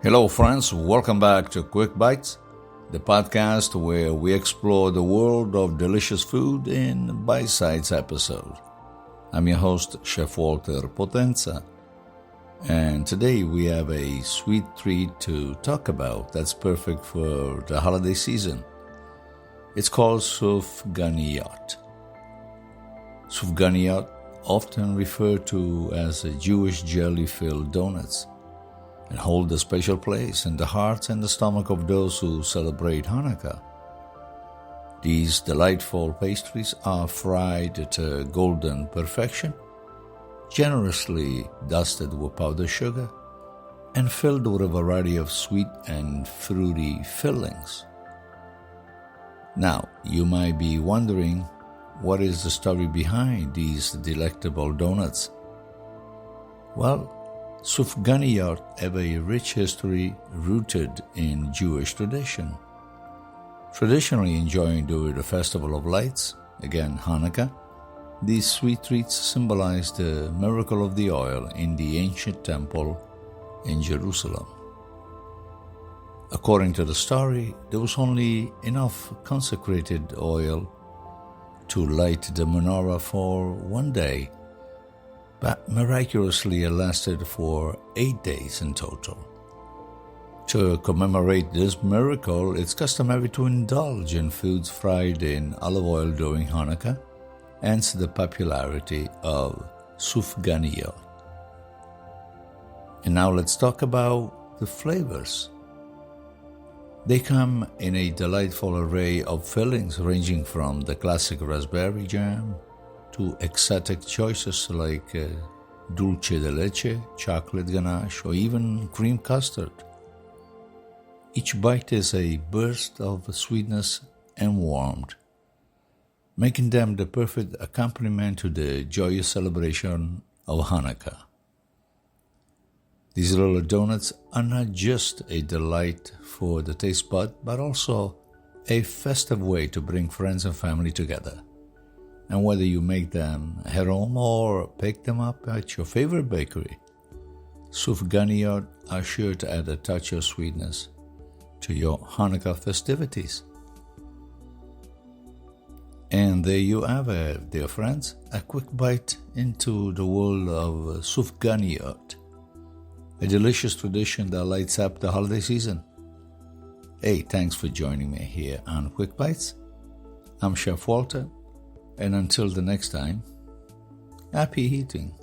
Hello, friends. Welcome back to Quick Bites, the podcast where we explore the world of delicious food in bite-sized episodes. I'm your host, Chef Walter Potenza, and today we have a sweet treat to talk about that's perfect for the holiday season. It's called Sufganiyot. Sufganiyot, often referred to as Jewish jelly-filled donuts, and hold a special place in the hearts and the stomach of those who celebrate Hanukkah. These delightful pastries are fried to golden perfection, generously dusted with powdered sugar, and filled with a variety of sweet and fruity fillings. Now, you might be wondering, what is the story behind these delectable donuts? Well, Sufganiyot have a rich history rooted in Jewish tradition. Traditionally enjoyed during the Festival of Lights, again Hanukkah, these sweet treats symbolize the miracle of the oil in the ancient temple in Jerusalem. According to the story, there was only enough consecrated oil to light the menorah for one day, but miraculously it lasted for 8 days in total. To commemorate this miracle, it's customary to indulge in foods fried in olive oil during Hanukkah, hence the popularity of Sufganiyot. And now let's talk about the flavors. They come in a delightful array of fillings ranging from the classic raspberry jam to exotic choices like dulce de leche, chocolate ganache, or even cream custard. Each bite is a burst of sweetness and warmth, making them the perfect accompaniment to the joyous celebration of Hanukkah. These little donuts are not just a delight for the taste bud, but also a festive way to bring friends and family together. And whether you make them at home or pick them up at your favorite bakery, Sufganiyot are sure to add a touch of sweetness to your Hanukkah festivities. And there you have it, dear friends, a quick bite into the world of Sufganiyot, a delicious tradition that lights up the holiday season. Hey, thanks for joining me here on Quick Bites. I'm Chef Walter, and until the next time, happy eating.